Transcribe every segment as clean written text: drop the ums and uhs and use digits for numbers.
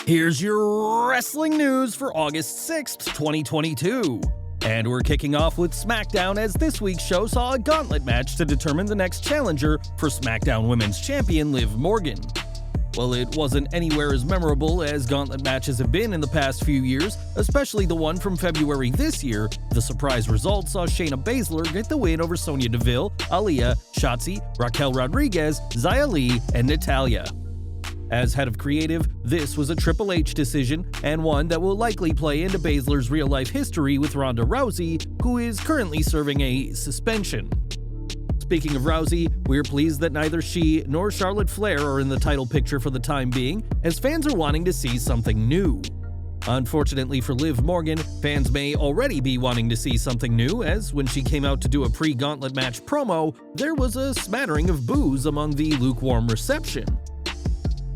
Here's your wrestling news for August 6th, 2022. And we're kicking off with SmackDown, as this week's show saw a gauntlet match to determine the next challenger for SmackDown Women's Champion Liv Morgan. Well, it wasn't anywhere as memorable as gauntlet matches have been in the past few years, especially the one from February this year. The surprise result saw Shayna Baszler get the win over Sonya Deville, Aaliyah, Shotzi, Raquel Rodriguez, Xia Li, and Natalya. As head of creative, this was a Triple H decision, and one that will likely play into Baszler's real-life history with Ronda Rousey, who is currently serving a suspension. Speaking of Rousey, we're pleased that neither she nor Charlotte Flair are in the title picture for the time being, as fans are wanting to see something new. Unfortunately for Liv Morgan, fans may already be wanting to see something new, as when she came out to do a pre-gauntlet match promo, there was a smattering of boos among the lukewarm reception.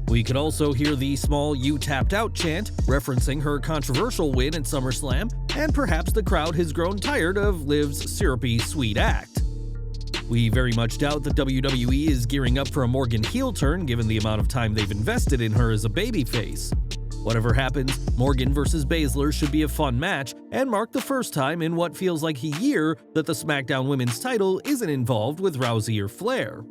We could also hear the small "You tapped out" chant, referencing her controversial win at SummerSlam, and perhaps the crowd has grown tired of Liv's syrupy, sweet act. We very much doubt that WWE is gearing up for a Morgan heel turn given the amount of time they've invested in her as a babyface. Whatever happens, Morgan vs. Baszler should be a fun match and mark the first time in what feels like a year that the SmackDown Women's title isn't involved with Rousey or Flair.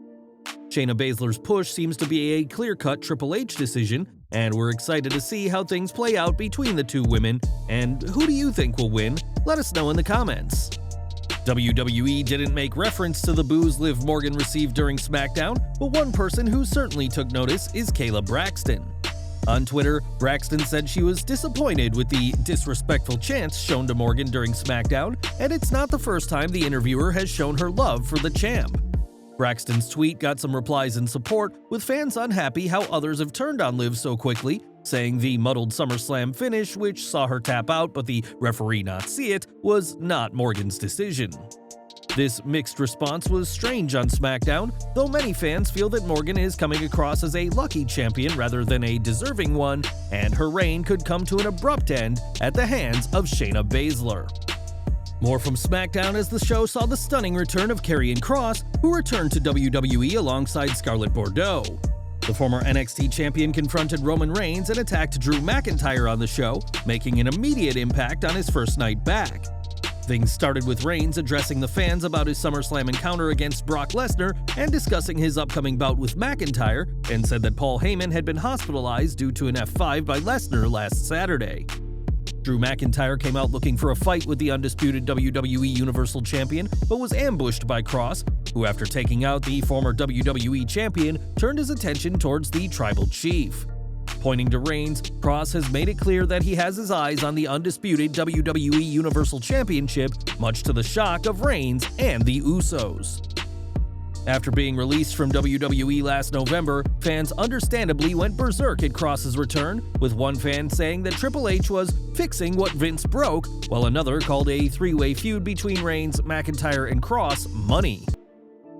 Shayna Baszler's push seems to be a clear-cut Triple H decision, and we're excited to see how things play out between the two women. And who do you think will win? Let us know in the comments. WWE didn't make reference to the boos Liv Morgan received during SmackDown, but one person who certainly took notice is Kayla Braxton. On Twitter, Braxton said she was disappointed with the disrespectful chants shown to Morgan during SmackDown, and it's not the first time the interviewer has shown her love for the champ. Braxton's tweet got some replies in support, with fans unhappy how others have turned on Liv so quickly, saying the muddled SummerSlam finish, which saw her tap out but the referee not see it, was not Morgan's decision. This mixed response was strange on SmackDown, though many fans feel that Morgan is coming across as a lucky champion rather than a deserving one, and her reign could come to an abrupt end at the hands of Shayna Baszler. More from SmackDown, as the show saw the stunning return of Karrion Kross, who returned to WWE alongside Scarlett Bordeaux. The former NXT champion confronted Roman Reigns and attacked Drew McIntyre on the show, making an immediate impact on his first night back. Things started with Reigns addressing the fans about his SummerSlam encounter against Brock Lesnar and discussing his upcoming bout with McIntyre, and said that Paul Heyman had been hospitalized due to an F5 by Lesnar last Saturday. Drew McIntyre came out looking for a fight with the undisputed WWE Universal Champion, but was ambushed by Kross, who, after taking out the former WWE Champion, turned his attention towards the Tribal Chief. Pointing to Reigns, Kross has made it clear that he has his eyes on the undisputed WWE Universal Championship, much to the shock of Reigns and the Usos. After being released from WWE last November, fans understandably went berserk at Kross's return, with one fan saying that Triple H was fixing what Vince broke, while another called a three-way feud between Reigns, McIntyre, and Kross money.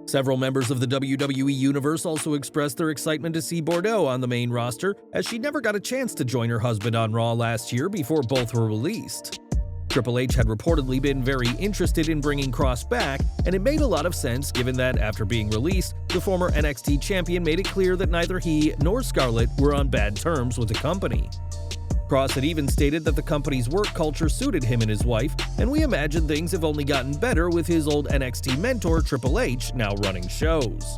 Several members of the WWE Universe also expressed their excitement to see Bordeaux on the main roster, as she never got a chance to join her husband on Raw last year before both were released. Triple H had reportedly been very interested in bringing Kross back, and it made a lot of sense given that after being released, the former NXT champion made it clear that neither he nor Scarlett were on bad terms with the company. Kross had even stated that the company's work culture suited him and his wife, and we imagine things have only gotten better with his old NXT mentor Triple H now running shows.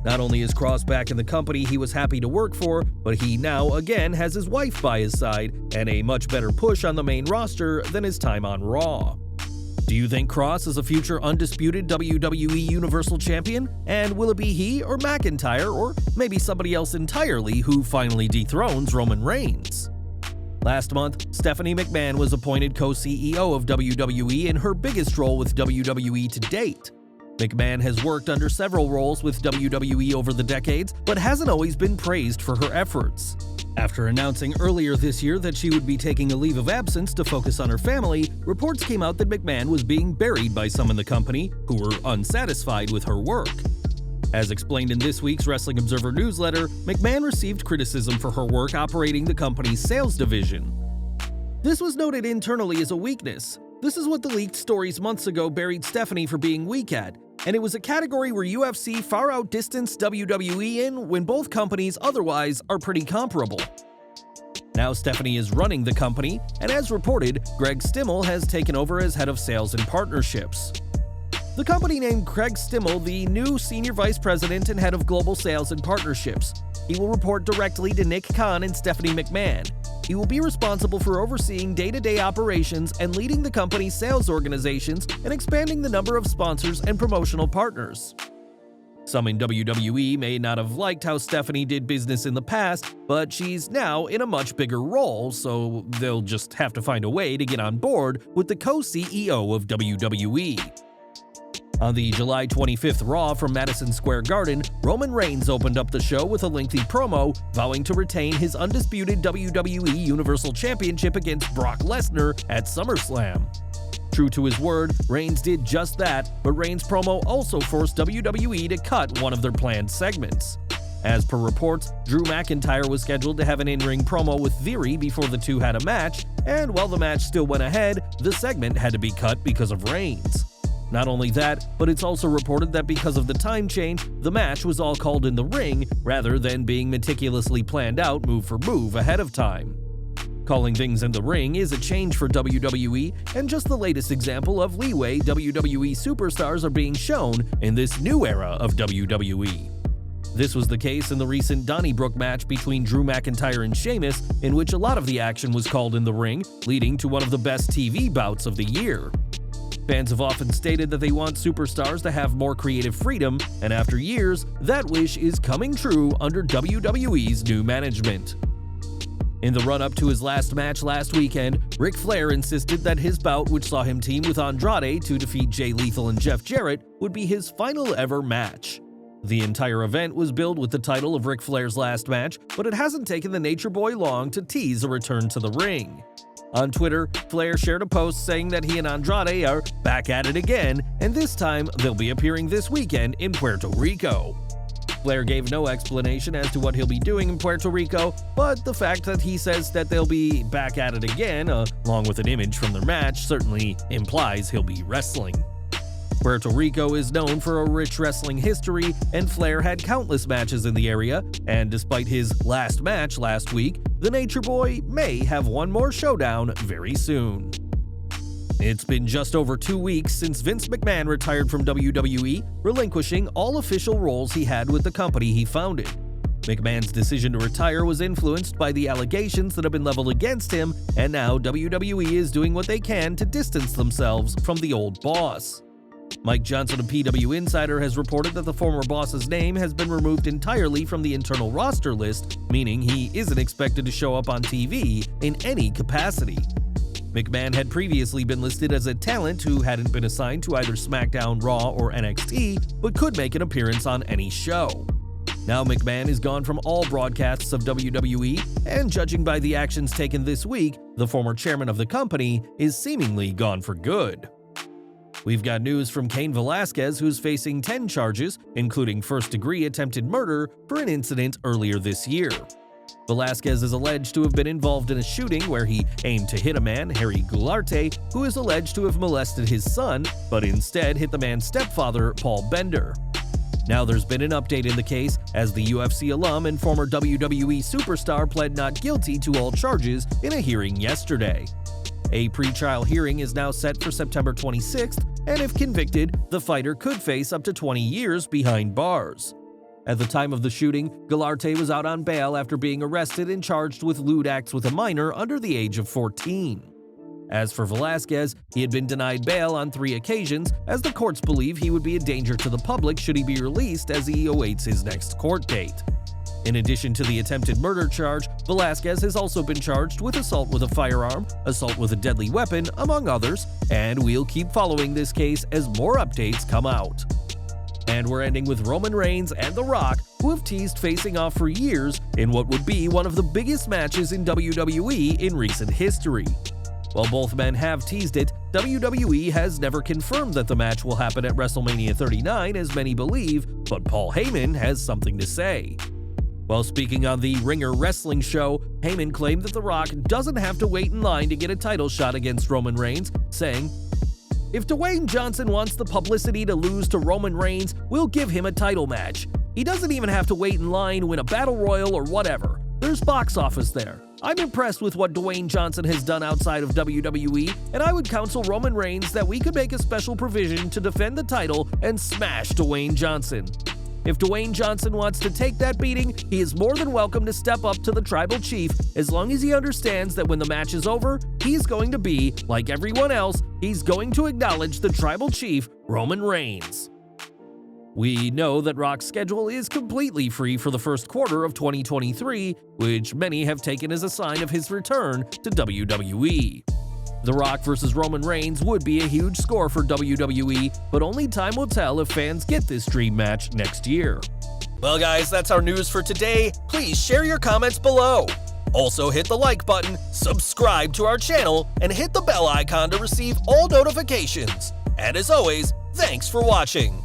Not only is Kross back in the company he was happy to work for, but he now again has his wife by his side and a much better push on the main roster than his time on Raw. Do you think Kross is a future undisputed WWE Universal Champion? And will it be he or McIntyre, or maybe somebody else entirely who finally dethrones Roman Reigns? Last month, Stephanie McMahon was appointed co-CEO of WWE in her biggest role with WWE to date. McMahon has worked under several roles with WWE over the decades, but hasn't always been praised for her efforts. After announcing earlier this year that she would be taking a leave of absence to focus on her family, reports came out that McMahon was being buried by some in the company who were unsatisfied with her work. As explained in this week's Wrestling Observer newsletter, McMahon received criticism for her work operating the company's sales division. This was noted internally as a weakness. This is what the leaked stories months ago buried Stephanie for being weak at, and it was a category where UFC far outdistanced WWE in when both companies otherwise are pretty comparable. Now Stephanie is running the company, and as reported, Greg Stimmel has taken over as head of sales and partnerships. The company named Craig Stimmel the new Senior Vice President and Head of Global Sales and Partnerships. He will report directly to Nick Khan and Stephanie McMahon. He will be responsible for overseeing day-to-day operations and leading the company's sales organizations and expanding the number of sponsors and promotional partners. Some in WWE may not have liked how Stephanie did business in the past, but she's now in a much bigger role, so they'll just have to find a way to get on board with the co-CEO of WWE. On the July 25th Raw from Madison Square Garden, Roman Reigns opened up the show with a lengthy promo, vowing to retain his undisputed WWE Universal Championship against Brock Lesnar at SummerSlam. True to his word, Reigns did just that, but Reigns' promo also forced WWE to cut one of their planned segments. As per reports, Drew McIntyre was scheduled to have an in-ring promo with Theory before the two had a match, and while the match still went ahead, the segment had to be cut because of Reigns. Not only that, but it's also reported that because of the time change, the match was all called in the ring rather than being meticulously planned out move for move ahead of time. Calling things in the ring is a change for WWE and just the latest example of leeway WWE superstars are being shown in this new era of WWE. This was the case in the recent Donnybrook match between Drew McIntyre and Sheamus, in which a lot of the action was called in the ring, leading to one of the best TV bouts of the year. Fans have often stated that they want superstars to have more creative freedom, and after years, that wish is coming true under WWE's new management. In the run-up to his last match last weekend, Ric Flair insisted that his bout, which saw him team with Andrade to defeat Jay Lethal and Jeff Jarrett, would be his final ever match. The entire event was billed with the title of Ric Flair's last match, but it hasn't taken the Nature Boy long to tease a return to the ring. On Twitter, Flair shared a post saying that he and Andrade are back at it again, and this time they'll be appearing this weekend in Puerto Rico. Flair gave no explanation as to what he'll be doing in Puerto Rico, but the fact that he says that they'll be back at it again, along with an image from their match, certainly implies he'll be wrestling. Puerto Rico is known for a rich wrestling history, and Flair had countless matches in the area, and despite his last match last week, the Nature Boy may have one more showdown very soon. It's been just over 2 weeks since Vince McMahon retired from WWE, relinquishing all official roles he had with the company he founded. McMahon's decision to retire was influenced by the allegations that have been leveled against him, and now WWE is doing what they can to distance themselves from the old boss. Mike Johnson of PW Insider has reported that the former boss's name has been removed entirely from the internal roster list, meaning he isn't expected to show up on TV in any capacity. McMahon had previously been listed as a talent who hadn't been assigned to either SmackDown, Raw, or NXT, but could make an appearance on any show. Now McMahon is gone from all broadcasts of WWE, and judging by the actions taken this week, the former chairman of the company is seemingly gone for good. We've got news from Cain Velasquez, who's facing 10 charges, including first-degree attempted murder, for an incident earlier this year. Velasquez is alleged to have been involved in a shooting where he aimed to hit a man, Harry Goularte, who is alleged to have molested his son, but instead hit the man's stepfather, Paul Bender. Now there's been an update in the case, as the UFC alum and former WWE superstar pled not guilty to all charges in a hearing yesterday. A pre-trial hearing is now set for September 26th, and if convicted, the fighter could face up to 20 years behind bars. At the time of the shooting, Goularte was out on bail after being arrested and charged with lewd acts with a minor under the age of 14. As for Velasquez, he had been denied bail on 3 occasions, as the courts believe he would be a danger to the public should he be released as he awaits his next court date. In addition to the attempted murder charge, Velasquez has also been charged with assault with a firearm, assault with a deadly weapon, among others, and we'll keep following this case as more updates come out. And we're ending with Roman Reigns and The Rock, who have teased facing off for years in what would be one of the biggest matches in WWE in recent history. While both men have teased it, WWE has never confirmed that the match will happen at WrestleMania 39 as many believe, but Paul Heyman has something to say. While speaking on the Ringer Wrestling show, Heyman claimed that The Rock doesn't have to wait in line to get a title shot against Roman Reigns, saying, "If Dwayne Johnson wants the publicity to lose to Roman Reigns, we'll give him a title match. He doesn't even have to wait in line, win a battle royal or whatever. There's box office there. I'm impressed with what Dwayne Johnson has done outside of WWE, and I would counsel Roman Reigns that we could make a special provision to defend the title and smash Dwayne Johnson. If Dwayne Johnson wants to take that beating, he is more than welcome to step up to the Tribal Chief as long as he understands that when the match is over, he's going to be, like everyone else, he's going to acknowledge the Tribal Chief, Roman Reigns. We know that Rock's schedule is completely free for the first quarter of 2023, which many have taken as a sign of his return to WWE. The Rock vs. Roman Reigns would be a huge score for WWE, but only time will tell if fans get this dream match next year. Well guys, that's our news for today. Please share your comments below. Also hit the like button, subscribe to our channel, and hit the bell icon to receive all notifications. And as always, thanks for watching.